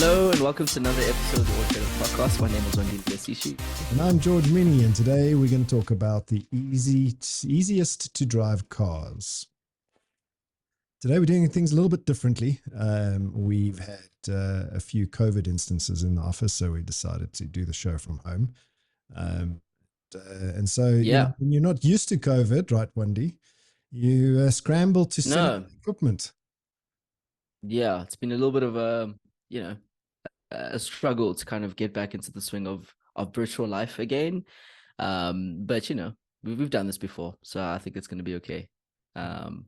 Hello and welcome to another episode of the AutoTrader Podcast. My name is Wandile Sishi. And I'm George Mienie, and today we're going to talk about the easiest to drive cars. Today we're doing things a little bit differently. We've had a few COVID instances in the office, so we decided to do the show from home. And so when you're not used to COVID, right, Wendy, you scramble to set up equipment. Yeah, it's been a little bit of a struggle to kind of get back into the swing of virtual life again. But we've done this before, so I think it's going to be okay. 100%.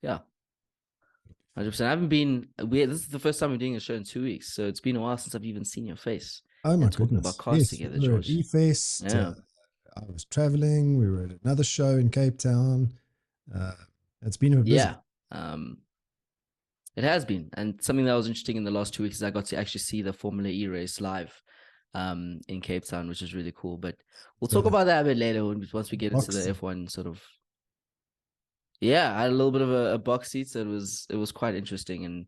I haven't been. This is the first time we're doing a show in 2 weeks, so it's been a while since I've even seen your face. Oh my goodness! Talking about cars together, George. E-Fest. Yeah. I was traveling. We were at another show in Cape Town. It's been a busy. Yeah. It has been, and something that was interesting in the last 2 weeks is I got to actually see the Formula E race live, in Cape Town, which is really cool. But we'll talk about that a bit later once we get into the F1 sort of. Yeah, I had a little bit of a box seat, so it was quite interesting, and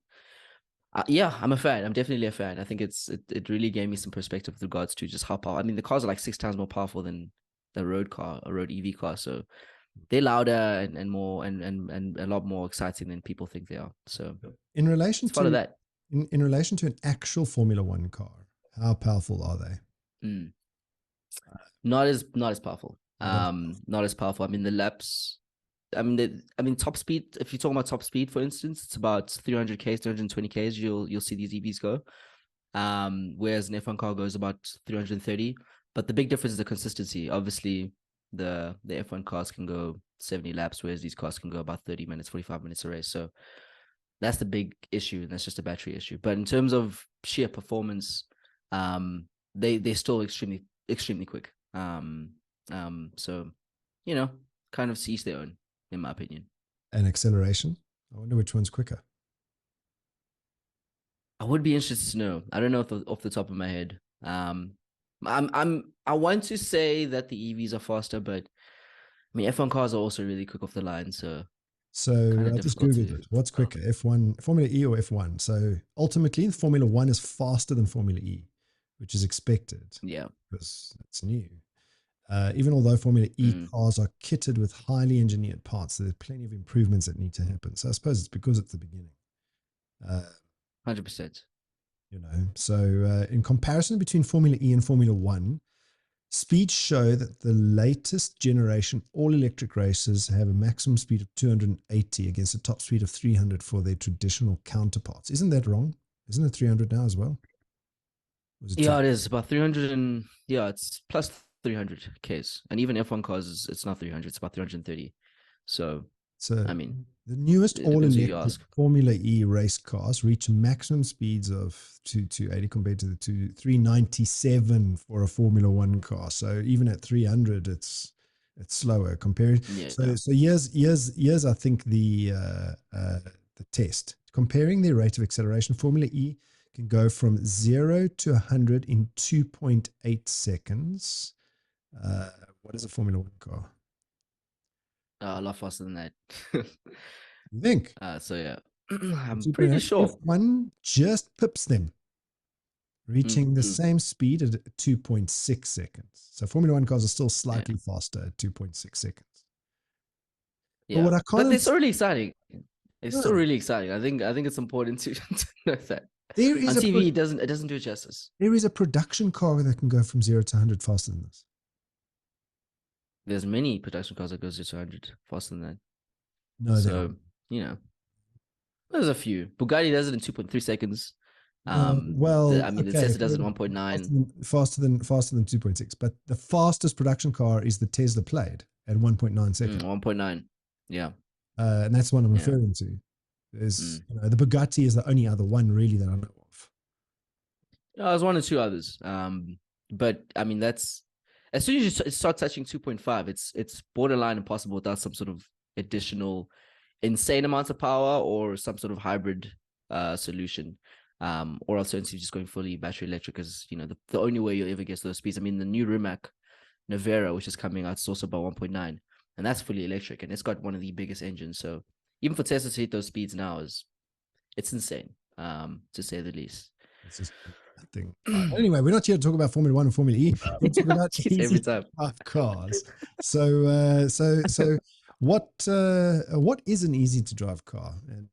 I'm a fan. I'm definitely a fan. I think it really gave me some perspective with regards to just how powerful. I mean, the cars are like 6 times more powerful than the road EV car, so they're louder and more and a lot more exciting than people think they are. So in relation to that, in relation to an actual Formula One car, how powerful are they? Not as powerful. Not as powerful. I mean, the laps. I mean, top speed. If you're talking about top speed, for instance, it's about 300 k's, 320 k's. You'll see these EVs go. Whereas an F1 car goes about 330. But the big difference is the consistency. Obviously, the F1 cars can go 70 laps, whereas these cars can go about 30 minutes, 45 minutes a race. So that's the big issue, and that's just a battery issue. But in terms of sheer performance, they're still extremely quick. So kind of seize their own, in my opinion. And acceleration, I wonder which one's quicker. I would be interested to know. I don't know off the top of my head. I want to say that the EVs are faster, but I mean, F1 cars are also really quick off the line. So I just Googled it. What's quicker, F1, Formula E or F1? So ultimately, Formula One is faster than Formula E, which is expected. Yeah. Because it's new. Even although Formula E cars are kitted with highly engineered parts, there's plenty of improvements that need to happen. So I suppose it's because it's the beginning. 100%. So in comparison between Formula E and Formula One, speeds show that the latest generation all-electric races have a maximum speed of 280 against a top speed of 300 for their traditional counterparts. Isn't that wrong? Isn't it 300 now as well? It is about 300, and it's plus 300 Ks. And even F1 cars, it's not 300, it's about 330. So I mean, the newest all-electric Formula E race cars reach maximum speeds of 280 compared to the 397 for a Formula One car. So even at 300, it's slower compared. So here's I think the test comparing their rate of acceleration. Formula E can go from 0 to 100 in 2.8 seconds. What is a Formula One car? A lot faster than that. You think? I'm pretty sure. F1 just pips them, reaching the same speed at 2.6 seconds. So Formula One cars are still slightly faster at 2.6 seconds. Yeah, but they're still really exciting. It's still really exciting. I think it's important to know that. There is on TV, it doesn't do it justice. There is a production car that can go from 0 to 100 faster than this. There's many production cars that goes to 200 faster than that. No, so there's a few. Bugatti does it in 2.3 seconds. The Tesla does it in 1.9. Faster than 2.6. But the fastest production car is the Tesla Plaid at 1.9 seconds. 1.9. Yeah. And that's what I'm referring to. There's the Bugatti is the only other one really that I know of. There's one or two others. But I mean, that's as soon as you start touching 2.5, it's borderline impossible without some sort of additional insane amounts of power or some sort of hybrid solution. Or alternatively just going fully battery electric is, the only way you'll ever get to those speeds. I mean, the new Rimac Nevera, which is coming out, it's also about 1.9, and that's fully electric, and it's got one of the biggest engines. So even for Tesla to hit those speeds now it's insane, to say the least. It's just a thing. Anyway, we're not here to talk about Formula One and Formula E. We're talking about Jeez, easy every time. to drive cars. So what is an easy to drive car? And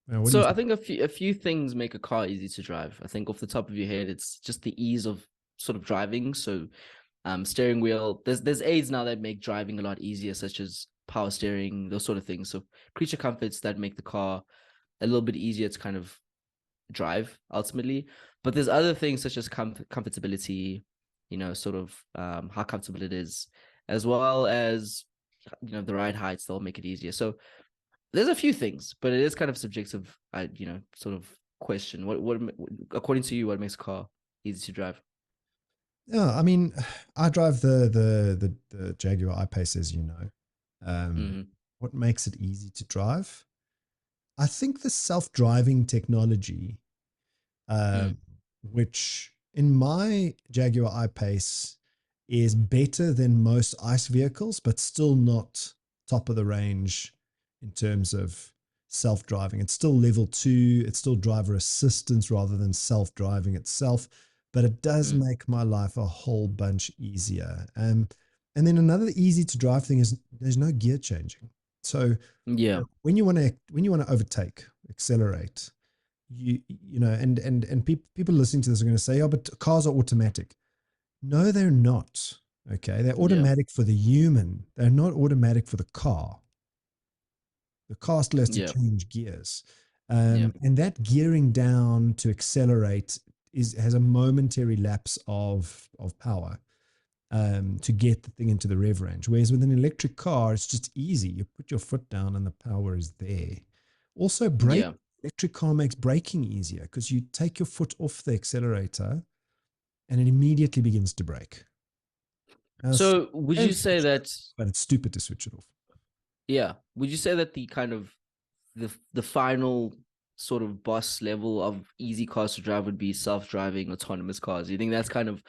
what do you So I think? think a few things make a car easy to drive. I think off the top of your head, it's just the ease of sort of driving. So steering wheel, there's aids now that make driving a lot easier, such as power steering, those sort of things. So creature comforts that make the car a little bit easier to kind of drive ultimately. But there's other things such as comfortability, sort of how comfortable it is, as well as the ride heights that'll make it easier. So there's a few things, but it is kind of subjective, sort of question. What according to you, what makes a car easy to drive? Yeah, I mean, I drive the Jaguar I-Pace, as you know. Mm-hmm. What makes it easy to drive? I think the self-driving technology, which in my Jaguar I-Pace is better than most ICE vehicles, but still not top of the range in terms of self-driving. It's still level 2. It's still driver assistance rather than self-driving itself, but it does make my life a whole bunch easier. And then another easy to drive thing is there's no gear changing. So Yeah, when you want to overtake, accelerate, and people listening to this are going to say, oh, but cars are automatic. No, they're not. Okay, they're yeah, automatic for the human. They're not automatic for the car. The car still has to yeah, change gears, yeah, and that gearing down to accelerate has a momentary lapse of power to get the thing into the rev range. Whereas with an electric car, it's just easy. You put your foot down and the power is there. Also, yeah. electric car makes braking easier because you take your foot off the accelerator and it immediately begins to brake. So would you say that? But it's stupid to switch it off. Yeah, would you say that the kind of the final sort of boss level of easy cars to drive would be self-driving autonomous cars? You think that's kind of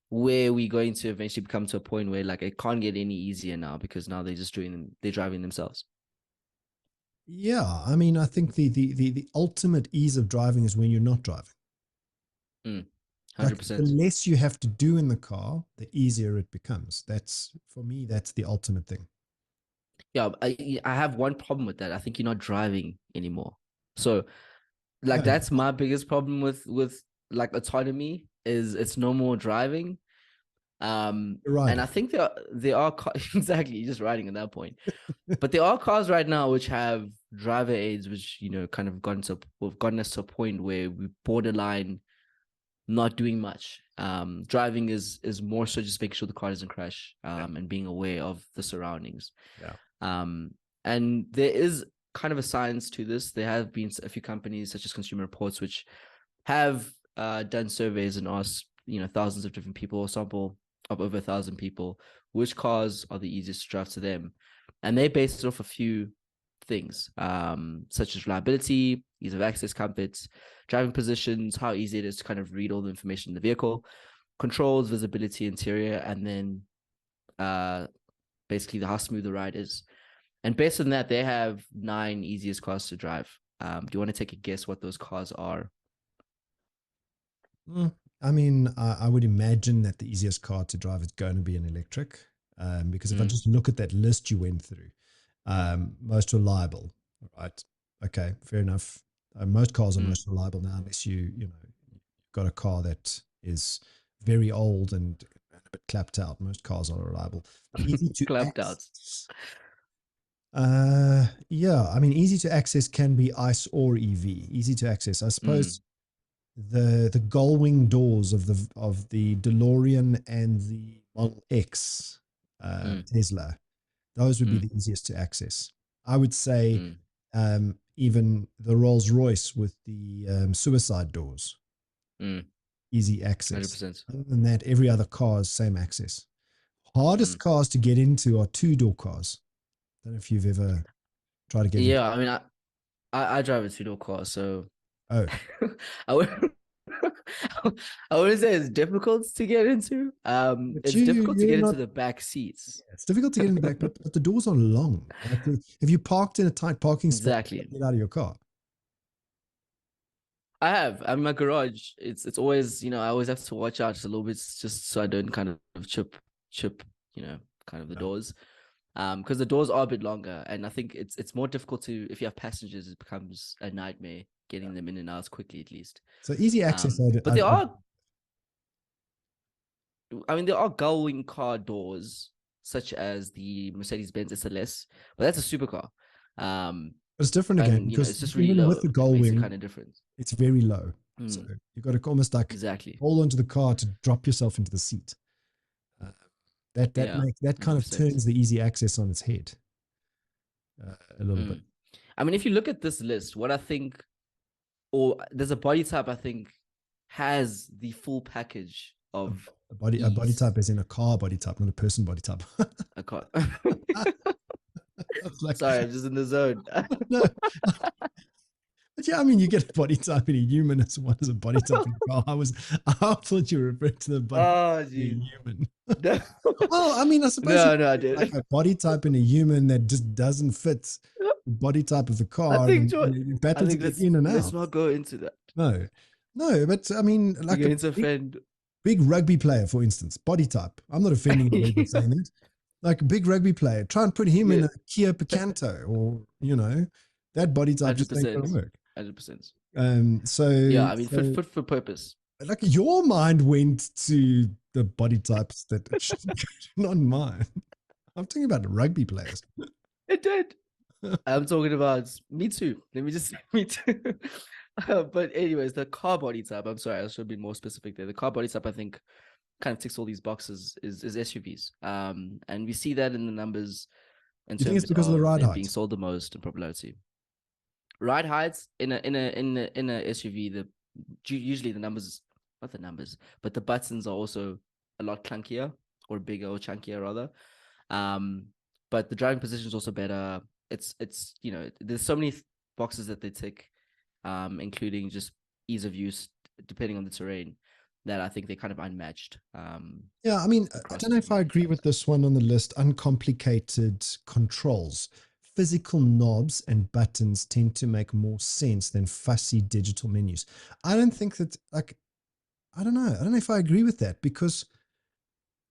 where we're going to eventually become to a point where like it can't get any easier now because now they're driving themselves? Yeah, I mean, I think the ultimate ease of driving is when you're not driving. 100%. The less you have to do in the car, the easier it becomes. That's for me. That's the ultimate thing. Yeah, I have one problem with that. I think you're not driving anymore. So like No, that's my biggest problem with like autonomy is it's no more driving. you're And I riding. think there are exactly, you're just riding at that point. But there are cars right now which have driver aids, which kind of gotten us to a point where we borderline not doing much. Driving is more so just making sure the car doesn't crash, and being aware of the surroundings. Yeah. And there is kind of a science to this. There have been a few companies such as Consumer Reports which have done surveys and asked thousands of different people, a sample of over 1,000 people, which cars are the easiest to drive to them, and they based it off a few things, such as reliability, ease of access, comfort, driving positions, how easy it is to kind of read all the information in the vehicle, controls, visibility, interior, and then basically how smooth the ride is. And based on that, they have 9 easiest cars to drive. Do you want to take a guess what those cars are? I mean, I would imagine that the easiest car to drive is going to be an electric, because if I just look at that list you went through, most reliable, right? Okay, fair enough. Most cars are most reliable now, unless you've got a car that is very old and a bit clapped out. Most cars are reliable. Easy to Clapped out. access. Yeah, I mean, easy to access can be ICE or EV. Easy to access, I suppose. The gull wing doors of the DeLorean and the Model X Tesla, those would be the easiest to access. I would say even the Rolls Royce with the suicide doors, easy access. 100%. Other than that, every other car is same access. Hardest cars to get into are 2-door cars. Don't know if you've ever tried to get into. Yeah, I mean, I drive a 2-door car, so Oh, I would I wouldn't say it's difficult to get into. but It's difficult to you're get into not. the back seats. It's difficult to get in the back, but the doors are long. Like if you parked in a tight parking spot, you Exactly. can't get out of your car. I have. I mean, my garage. It's always, I always have to watch out just a little bit, just so I don't kind of chip, kind of the doors. Because the doors are a bit longer, and I think it's more difficult to, if you have passengers, it becomes a nightmare getting them in and out quickly, at least. So easy access. But there are, I mean, there are going car doors such as the Mercedes-Benz SLS, but that's a supercar. But it's different again And because it's just really even low, with the which gull makes it wing, kind of different. it's very low. So you've got to almost like Exactly. hold onto the car to drop yourself into the seat. That kind of 100%. turns the easy access on its head a little bit. I mean, if you look at this list, what I think, or there's a body type I think has the full package of a body type is in a car body type, not a person body type. a car. Like, sorry, I'm just in the zone. No. But yeah, I mean, you get a body type in a human as well as a body type in a car. I thought you referred to the body type in a human. Well, I mean, I suppose I did. Like a body type in a human that just doesn't fit the body type of the car. I think, battles to get in and out. Let's not go into that. No, but I mean, like you're going to offend. Big rugby player, for instance, body type. I'm not offending anybody by saying that. Like a big rugby player, try and put him in a Kia Picanto, or that body type 100%, just ain't gonna work. 100%. So yeah, I mean, fit for purpose. Like your mind went to the body types that not mine. I'm talking about the rugby players. It did. I'm talking about me too. Let me just say me too. But anyways, the car body type. I'm sorry, I should be more specific there. The car body type, I think, kind of ticks all these boxes. Is SUVs. And we see that in the numbers. In you think it's because of the ride height being sold the most in popularity? Ride heights in a SUV, usually the numbers, not the numbers, but the buttons are also a lot clunkier or bigger or chunkier rather. But the driving position is also better. It's there's so many boxes that they tick, including just ease of use depending on the terrain, that I think they're kind of unmatched. Yeah, I mean, I don't know if I agree with this one on the list. Uncomplicated controls. Physical knobs and buttons tend to make more sense than fussy digital menus. I don't think that, I don't know if I agree with that, because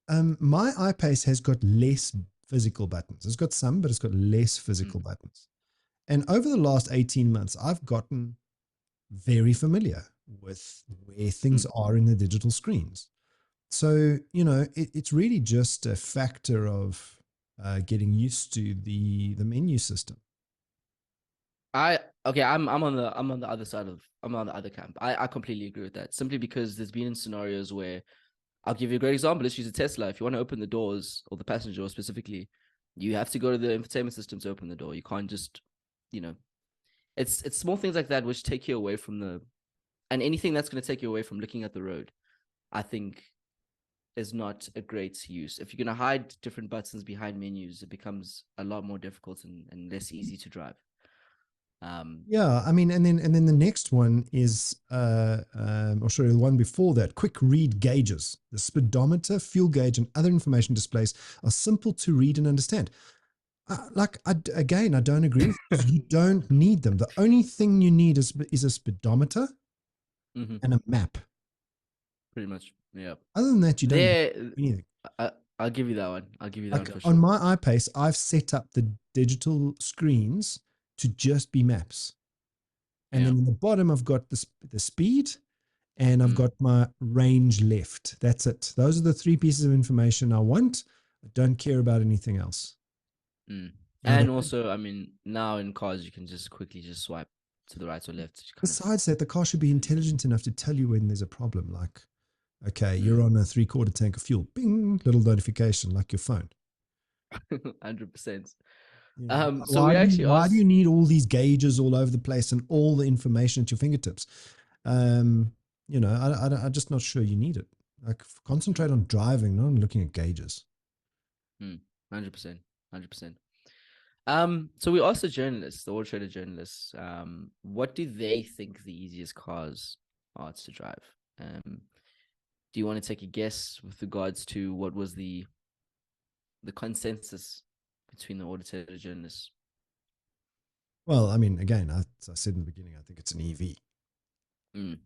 my iPace has got less physical buttons. It's got some, but it's got less physical buttons. And over the last 18 months, I've gotten very familiar with where things are in the digital screens. So, it's really just a factor of getting used to the menu system. I'm on the other side of, I'm on the other camp. I completely agree with that, simply because there's been scenarios where, I'll give you a great example. Let's use a Tesla. If you want to open the doors, or the passenger door specifically, you have to go to the infotainment system to open the door. You can't just, it's small things like that which take you away from and anything that's going to take you away from looking at the road, I think, is not a great use. If you're going to hide different buttons behind menus, it becomes a lot more difficult and less easy to drive. Yeah, I mean, and then the next one is, I'll show you the one before that. Quick read gauges. The speedometer, fuel gauge, and other information displays are simple to read and understand. Again, I don't agree. You don't need them. The only thing you need is a speedometer and a map. Pretty much, yeah. Other than that, you don't need anything. I'll give you that one. I'll give you that one for sure. On my iPace, I've set up the digital screens to just be maps. And then in the bottom, I've got the speed, and I've got my range left. That's it. Those are the three pieces of information I want. I don't care about anything else. And also, I mean, now in cars, you can just quickly swipe to the right or left. Besides that, the car should be intelligent enough to tell you when there's a problem. Like, okay, you're on a 3/4 tank of fuel. Bing, little notification, like your phone. 100%. So why do you need all these gauges all over the place and all the information at your fingertips? I'm just not sure you need it. Like, concentrate on driving, not on looking at gauges. 100%. So we asked the journalists, the AutoTrader journalists, what do they think the easiest cars are to drive? Do you want to take a guess with regards to what was the consensus between the AutoTrader journalists? Well, I mean, again, as I said in the beginning, I think it's an EV. Mm.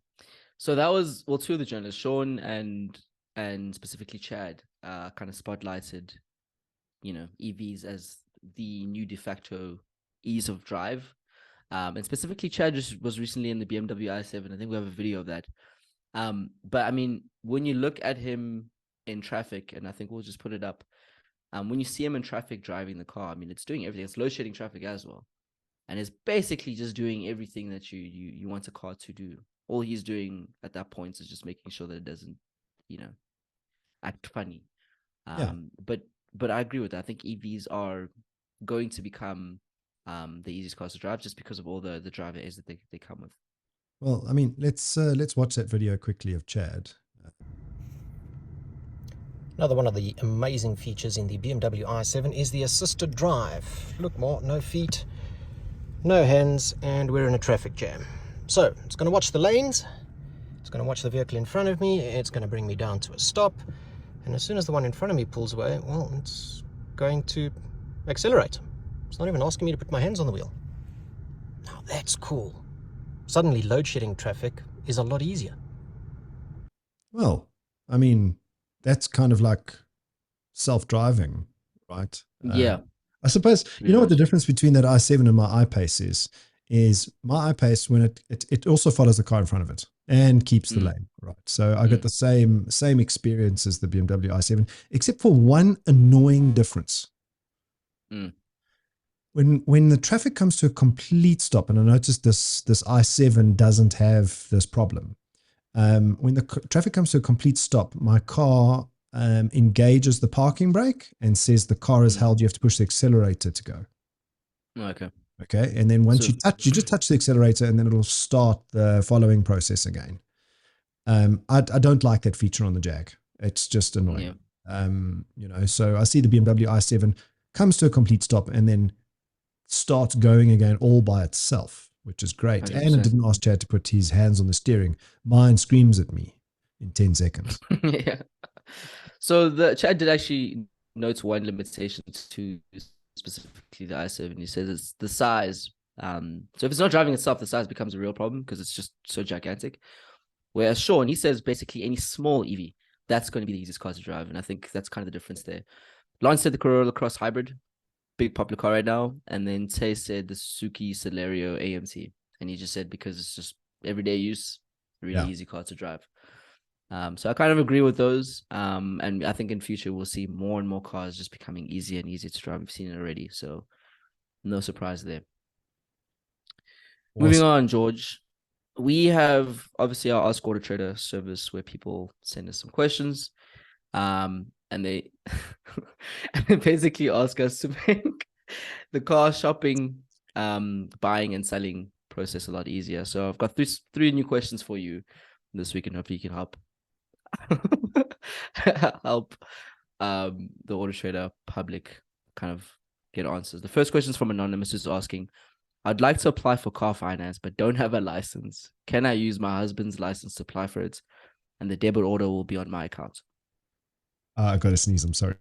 So that was, well, two of the journalists, Sean and specifically Chad, kind of spotlighted, EVs as the new de facto ease of drive. And specifically, Chad just was recently in the BMW i7. I think we have a video of that. But I mean, when you look at him in traffic, and I think we'll just put it up, when you see him in traffic driving the car, I mean, it's doing everything. It's load shedding traffic as well, and it's basically just doing everything that you want a car to do. All he's doing at that point is just making sure that it doesn't, act funny. Yeah. But I agree with that. I think EVs are going to become the easiest cars to drive just because of all the driver aids that they come with. Well, I mean, let's watch that video quickly of Chad. Another one of the amazing features in the BMW i7 is the assisted drive. Look, more, no feet, no hands, and we're in a traffic jam. So it's going to watch the lanes, it's going to watch the vehicle in front of me, it's going to bring me down to a stop, and as soon as the one in front of me pulls away, well, it's going to accelerate. It's not even asking me to put my hands on the wheel. Now that's cool. Suddenly load shedding traffic is a lot easier. Well, I mean, that's kind of like self-driving, right? Yeah. I suppose, you know what the difference between that i7 and my iPace is my iPace, when it also follows the car in front of it and keeps the lane, right? So I get the same experience as the BMW i7, except for one annoying difference. When the traffic comes to a complete stop, and I noticed this i7 doesn't have this problem. When the traffic comes to a complete stop, my car engages the parking brake and says the car is held. You have to push the accelerator to go. Okay. And then once you just touch the accelerator, and then it'll start the following process again. I don't like that feature on the Jag. It's just annoying. Yeah. So I see the BMW i7 comes to a complete stop and then starts going again all by itself, which is great. 100%. And it didn't ask Chad to put his hands on the steering. Mine screams at me in 10 seconds. Yeah. So the Chad did actually note one limitation to specifically the i7. He says it's the size. So if it's not driving itself, the size becomes a real problem because it's just so gigantic. Whereas Sean, he says basically any small EV, that's going to be the easiest car to drive. And I think that's kind of the difference there. Lance said the Corolla Cross Hybrid, big popular car right now. And then Tay said the Suzuki Celerio AMT. And he just said because it's just everyday use, really easy car to drive. So I kind of agree with those. And I think in future we'll see more and more cars just becoming easier and easier to drive. We've seen it already. So no surprise there. Awesome. Moving on, George. We have obviously our AskAutoTrader service where people send us some questions. And they basically ask us to make the car shopping, buying and selling process a lot easier. So I've got three new questions for you this week, and hopefully you can help the AutoTrader public kind of get answers. The first question is from Anonymous, who's asking, I'd like to apply for car finance, but don't have a license. Can I use my husband's license to apply for it? And the debit order will be on my account. I got to sneeze. I'm sorry.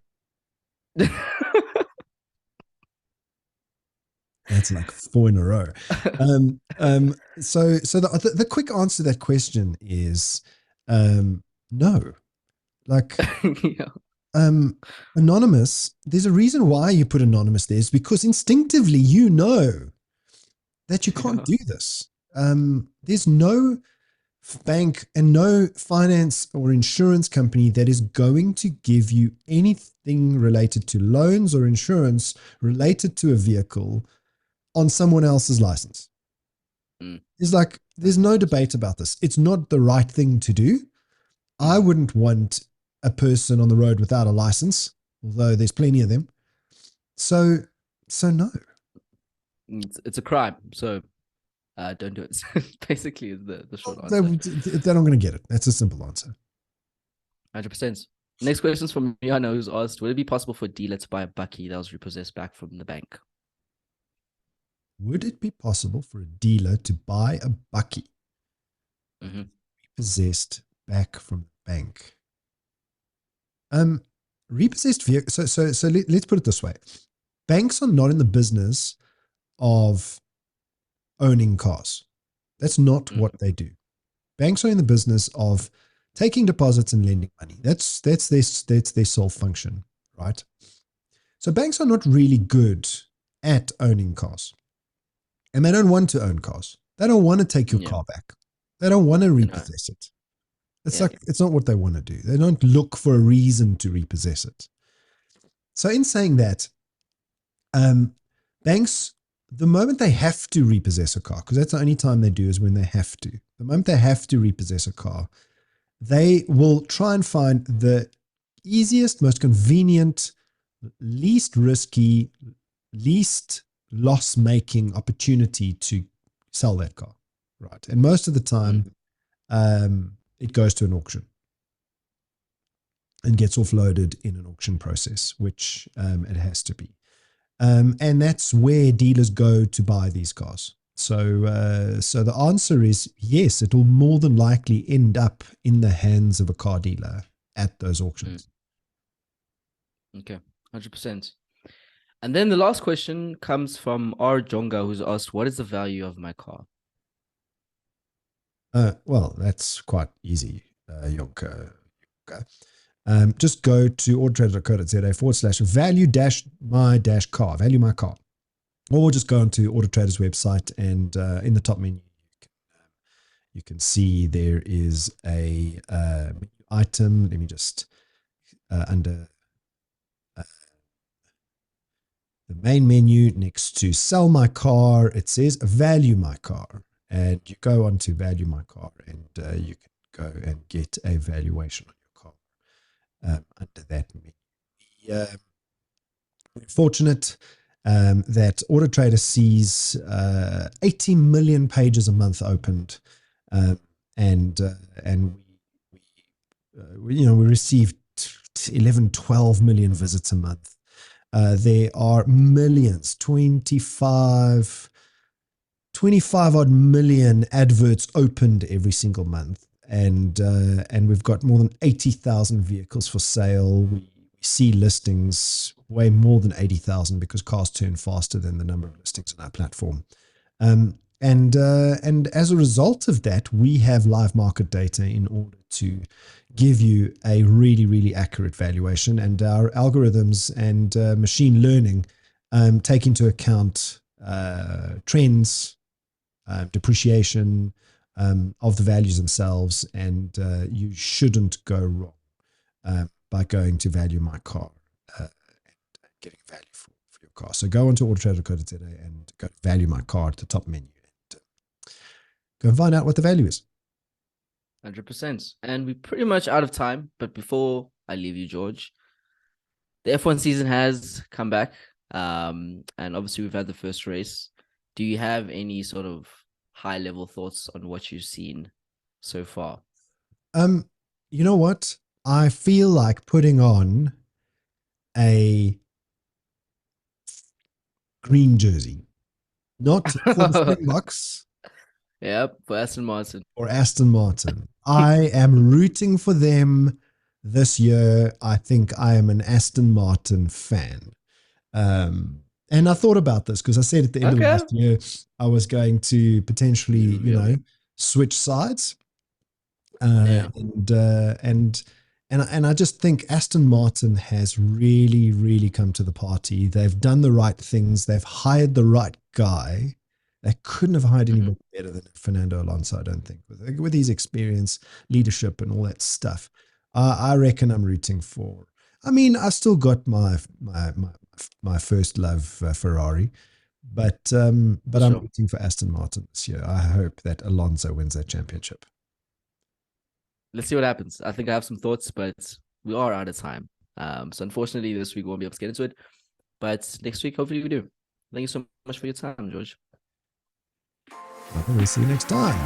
That's like 4 in a row. So the quick answer to that question is no. Like, anonymous. There's a reason why you put anonymous there, is because instinctively you know that you can't do this. There's no bank and no finance or insurance company that is going to give you anything related to loans or insurance related to a vehicle on someone else's license. There's no debate about this. It's not the right thing to do. I wouldn't want a person on the road without a license, although there's plenty of them. So no. It's a crime. So don't do it. Basically is the short answer. They're not going to get it. That's a simple answer. 100%. Next question is from Yana, who's asked, would it be possible for a dealer to buy a Bucky that was repossessed back from the bank? Would it be possible for a dealer to buy a Bucky repossessed back from the bank? Repossessed vehicle. So let's put it this way. Banks are not in the business of owning cars. That's not what they do. Banks are in the business of taking deposits and lending money. That's their sole function, right? So banks are not really good at owning cars. And they don't want to own cars. They don't want to take your car back. They don't want to repossess it. It's like, it's not what they want to do. They don't look for a reason to repossess it. So in saying that, banks, the moment they have to repossess a car, because that's the only time they do is when they have to. The moment they have to repossess a car, they will try and find the easiest, most convenient, least risky, least loss-making opportunity to sell that car, right? And most of the time, it goes to an auction and gets offloaded in an auction process, which it has to be. And that's where dealers go to buy these cars. So the answer is yes, it will more than likely end up in the hands of a car dealer at those auctions. Okay, 100%. And then the last question comes from R. Jonga, who's asked, what is the value of my car? Well, that's quite easy, Jonka. Just go to autotrader.co.za/value-my-car, value my car. Or just go onto AutoTrader's website and in the top menu, you can see there is a item. Let me just, under the main menu next to sell my car, it says value my car. And you go on to value my car and you can go and get a valuation on your car under that menu. We're fortunate that AutoTrader sees 80 million pages a month opened, and we receive 11-12 million visits a month. There are millions, 25 odd million adverts opened every single month, and we've got more than 80,000 vehicles for sale. We see listings way more than 80,000 because cars turn faster than the number of listings on our platform. And as a result of that, we have live market data in order to give you a really, really accurate valuation. And our algorithms and machine learning take into account trends, depreciation of the values themselves, and you shouldn't go wrong by going to value my car and getting value for your car. So go onto AutoTrader today and go to value my car at the top menu and go and find out what the value is. 100%. And we're pretty much out of time. But before I leave you, George, the F1 season has come back. And obviously we've had the first race. Do you have any sort of high level thoughts on what you've seen so far? You know what? I feel like putting on a green jersey, not for the Springboks. Yep, for Aston Martin. Or Aston Martin. I am rooting for them this year. I think I am an Aston Martin fan. And I thought about this because I said at the end of last year, I was going to potentially, switch sides. And I just think Aston Martin has really, really come to the party. They've done the right things. They've hired the right guy. They couldn't have hired anybody better than Fernando Alonso, I don't think, with his experience, leadership, and all that stuff. I reckon I'm rooting for. I mean, I've still got my first love, Ferrari, but I'm rooting for Aston Martin this year. I hope that Alonso wins that championship. Let's see what happens. I think I have some thoughts, but we are out of time. So unfortunately, this week we won't be able to get into it. But next week, hopefully we do. Thank you so much for your time, George. We'll see you next time.